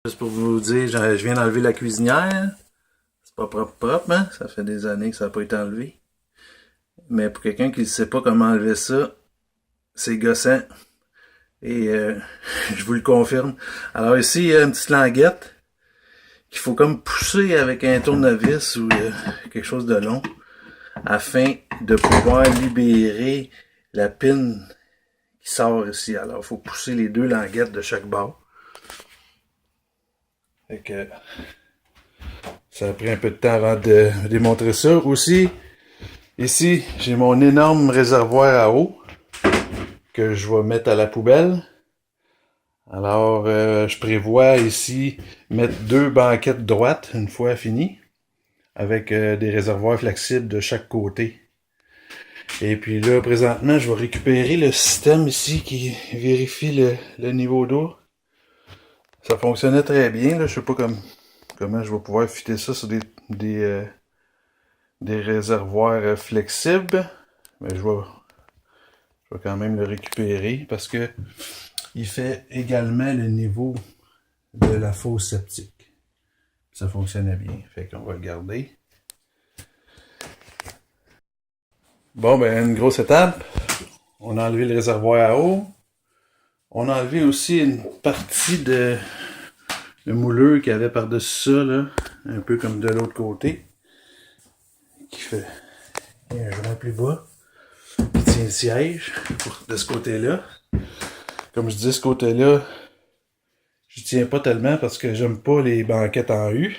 Juste pour vous dire, je viens d'enlever la cuisinière. C'est pas propre, hein? Ça fait des années que ça n'a pas été enlevé. Mais pour quelqu'un qui ne sait pas comment enlever ça, c'est gossant. Et je vous le confirme. Alors ici, il y a une petite languette qu'il faut comme pousser avec un tournevis ou quelque chose de long afin de pouvoir libérer la pine qui sort ici. Alors, il faut pousser les deux languettes de chaque bord. Fait que ça a pris un peu de temps avant de démontrer ça. Aussi, ici, j'ai mon énorme réservoir à eau que je vais mettre à la poubelle. Alors, je prévois ici mettre 2 banquettes droites une fois fini, avec des réservoirs flexibles de chaque côté. Et puis là, présentement, je vais récupérer le système ici qui vérifie le niveau d'eau. Ça fonctionnait très bien, là. Je sais pas comment je vais pouvoir fitter ça sur des réservoirs flexibles. Mais je vais quand même le récupérer parce que il fait également le niveau de la fosse septique. Ça fonctionnait bien. Fait qu'on va le garder. Bon, ben, une grosse étape. On a enlevé le réservoir à eau. On a enlevé aussi une partie de le mouleur qu'il y avait par-dessus ça, là. Un peu comme de l'autre côté. Qui fait un joint plus bas. Qui tient le siège de ce côté-là. Comme je dis, ce côté-là, je tiens pas tellement parce que j'aime pas les banquettes en U.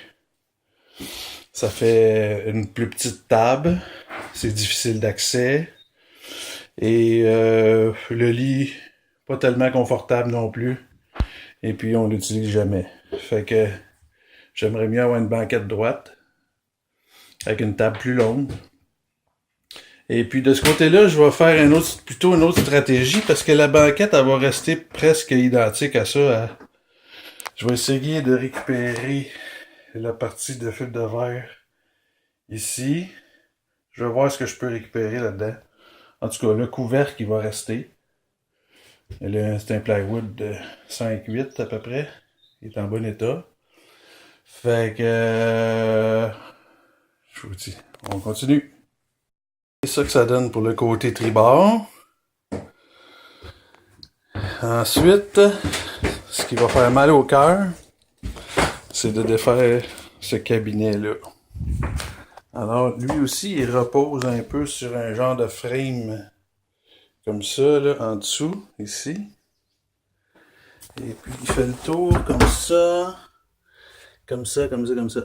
Ça fait une plus petite table. C'est difficile d'accès. Et le lit, pas tellement confortable non plus. Et puis, on l'utilise jamais. Fait que j'aimerais mieux avoir une banquette droite avec une table plus longue. Et puis, de ce côté-là, je vais faire plutôt une autre stratégie parce que la banquette, elle va rester presque identique à ça. Je vais essayer de récupérer la partie de fil de verre ici. Je vais voir ce que je peux récupérer là-dedans. En tout cas, le couvercle, il va rester. C'est un plywood de 5-8 à peu près. Il est en bon état. Fait que... je vous dis, on continue. C'est ça que ça donne pour le côté tribord. Ensuite, ce qui va faire mal au cœur, c'est de défaire ce cabinet-là. Alors, lui aussi, il repose un peu sur un genre de frame comme ça, là, en dessous, ici. Et puis, il fait le tour comme ça. Comme ça, comme ça, comme ça.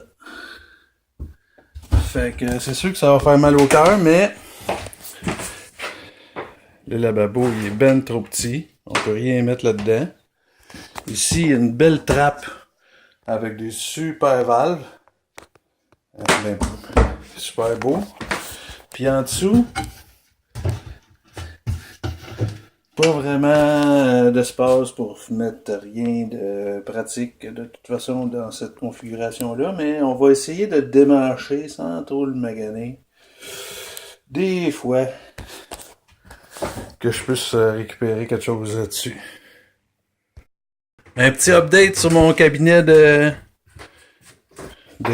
Fait que c'est sûr que ça va faire mal au cœur, mais le lavabo, il est ben trop petit. On peut rien mettre là-dedans. Ici, il y a une belle trappe avec des super valves. Ben, super beau. Puis en dessous, pas vraiment d'espace pour mettre rien de pratique de toute façon dans cette configuration-là, mais on va essayer de démancher sans trop le maganer. Des fois que je puisse récupérer quelque chose là-dessus. Un petit update sur mon cabinet de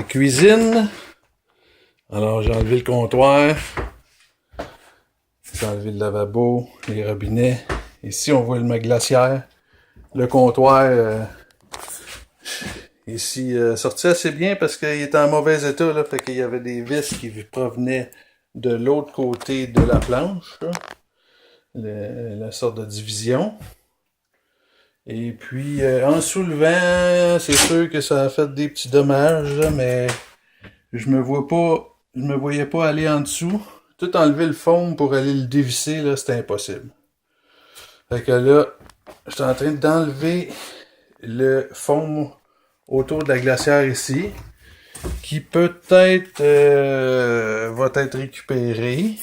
cuisine. Alors j'ai enlevé le comptoir. J'ai enlevé le lavabo, les robinets. Ici, on voit le glaciaire. Le comptoir, ici, sorti assez bien parce qu'il était en mauvais état. Là, fait qu'il y avait des vis qui provenaient de l'autre côté de la planche. La sorte de division. Et puis, en soulevant, c'est sûr que ça a fait des petits dommages, là, mais je me voyais pas aller en dessous. Tout enlever le foam pour aller le dévisser, là, c'était impossible. Fait que là, je suis en train d'enlever le foam autour de la glacière ici, qui peut-être va être récupéré.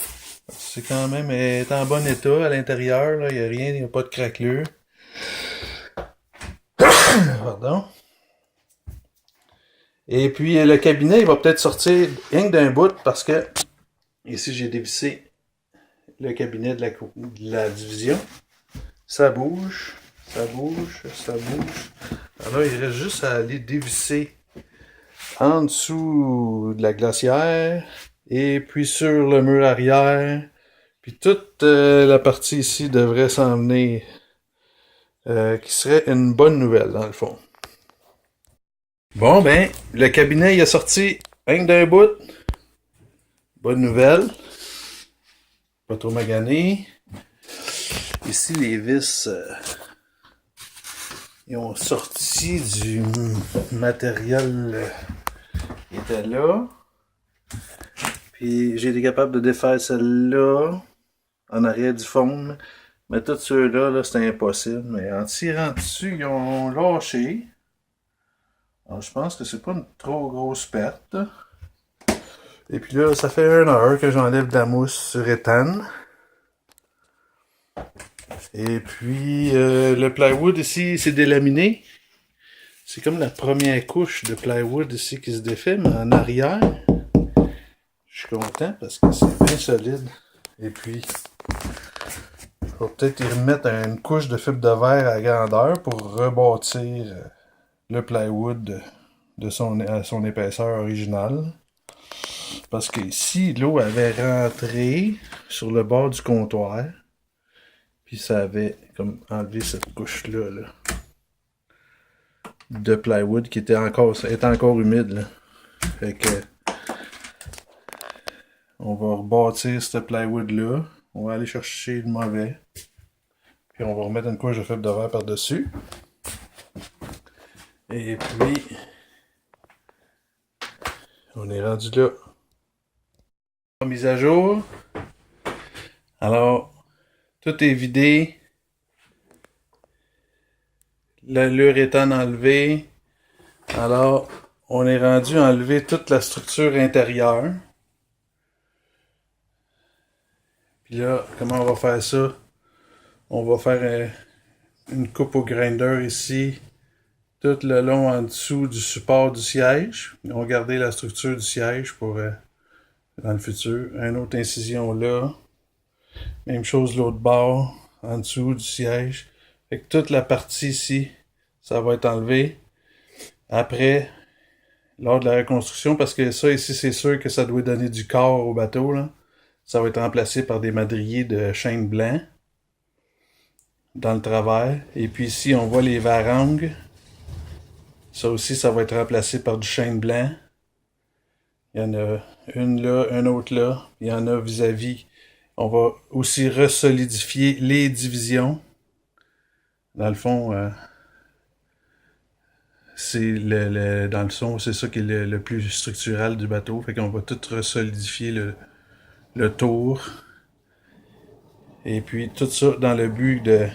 C'est quand même est en bon état à l'intérieur, là, il n'y a rien, il n'y a pas de craquelure. Pardon. Et puis le cabinet, il va peut-être sortir rien que d'un bout parce que ici j'ai dévissé le cabinet de la division. Ça bouge. Ça bouge, ça bouge. Alors il reste juste à aller dévisser en dessous de la glacière et puis sur le mur arrière. Puis toute la partie ici devrait s'en venir. Qui serait une bonne nouvelle dans le fond. Bon ben, le cabinet il a sorti rien que d'un bout. Bonne nouvelle. Pas trop magané. Ici les vis ils ont sorti du matériel qui était là. Puis j'ai été capable de défaire celle-là en arrière du fond. Mais tous ceux-là, là, c'était impossible. Mais en tirant dessus, ils ont lâché. Alors, je pense que c'est pas une trop grosse perte. Et puis là, ça fait 1 heure que j'enlève de la mousse sur éthane. Et puis, le plywood ici, c'est délaminé. C'est comme la première couche de plywood ici qui se défait, mais en arrière, je suis content parce que c'est bien solide. Et puis, je vais peut-être y remettre une couche de fibre de verre à grandeur pour rebâtir le plywood à son épaisseur originale. Parce que ici, l'eau avait rentré sur le bord du comptoir. Puis ça avait comme enlevé cette couche-là là, de plywood qui était encore humide. Là. Fait que on va rebâtir ce plywood-là. On va aller chercher le mauvais. Puis on va remettre une couche de fibre de verre par-dessus. Et puis on est rendu là. Mise à jour. Alors, tout est vidé. L'allure étant enlevée. Alors, on est rendu à enlever toute la structure intérieure. Puis là, comment on va faire ça? On va faire une coupe au grinder ici, tout le long en dessous du support du siège. On va garder la structure du siège pour dans le futur. Une autre incision là. Même chose l'autre bord, en dessous du siège. Fait que toute la partie ici, ça va être enlevé. Après, lors de la reconstruction, parce que ça ici, c'est sûr que ça doit donner du corps au bateau, là. Ça va être remplacé par des madriers de chêne blanc dans le travers. Et puis ici, on voit les varangues. Ça aussi, ça va être remplacé par du chêne blanc. Il y en a une là, une autre là. Il y en a vis-à-vis. On va aussi resolidifier les divisions. Dans le fond, c'est dans le son, c'est ça qui est le plus structural du bateau. Fait qu'on va tout resolidifier le tour. Et puis tout ça dans le but de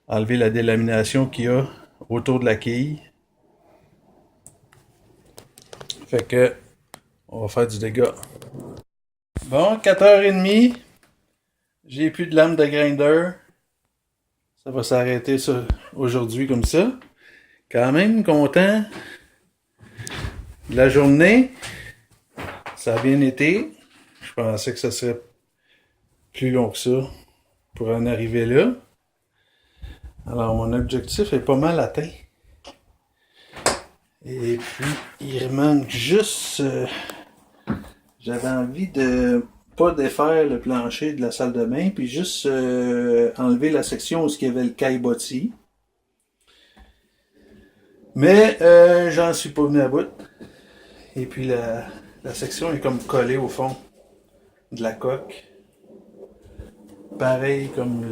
enlever la délamination qu'il y a autour de la quille. Fait que on va faire du dégât. Bon, 4h30. J'ai plus de lame de grinder. Ça va s'arrêter ça aujourd'hui comme ça. Quand même content de la journée. Ça a bien été. Je pensais que ça serait plus long que ça pour en arriver là. Alors mon objectif est pas mal atteint. Et puis il manque juste... j'avais envie de pas défaire le plancher de la salle de bain, puis juste enlever la section où il y avait le caillebotis. Mais j'en suis pas venu à bout. Et puis la section est comme collée au fond de la coque. Pareil comme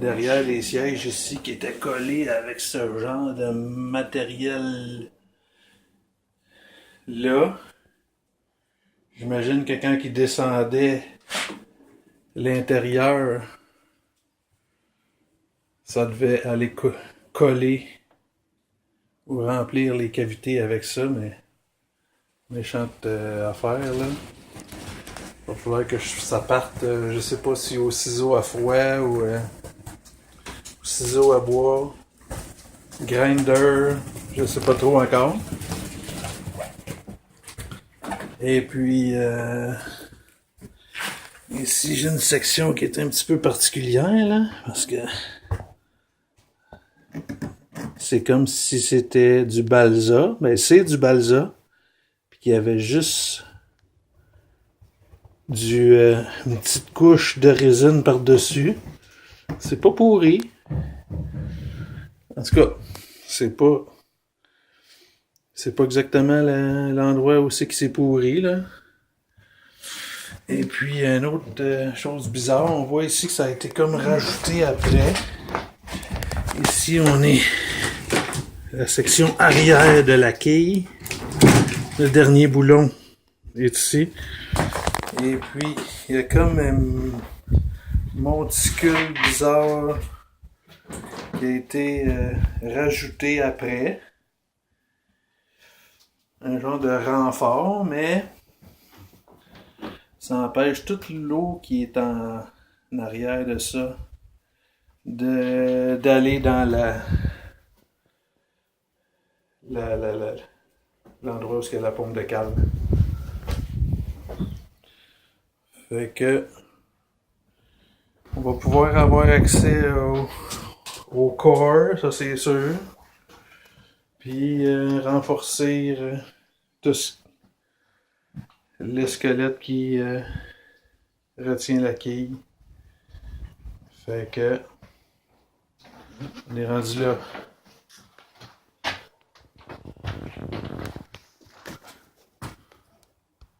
derrière les sièges ici qui étaient collés avec ce genre de matériel là. J'imagine que quand il descendait l'intérieur, ça devait aller coller ou remplir les cavités avec ça, mais méchante affaire là. Il va falloir que ça parte, je sais pas si au ciseau à froid ou au ciseau à bois, grinder, je sais pas trop encore. Et puis ici j'ai une section qui est un petit peu particulière là, parce que c'est comme si c'était du balsa. Ben, c'est du balsa. Puis qu'il y avait juste une petite couche de résine par-dessus. C'est pas pourri. En tout cas, c'est pas exactement l'endroit où c'est que c'est pourri, là. Et puis, une autre chose bizarre, on voit ici que ça a été comme rajouté après. Ici, on est la section arrière de la quille. Le dernier boulon est ici. Et puis, il y a comme un monticule bizarre qui a été rajouté après. Un genre de renfort, mais ça empêche toute l'eau qui est en arrière de ça d'aller dans l'endroit où il y a la pompe de calme. Fait que on va pouvoir avoir accès au corps, ça c'est sûr. Puis renforcer tout le squelette qui retient la quille. Fait que on est rendu là.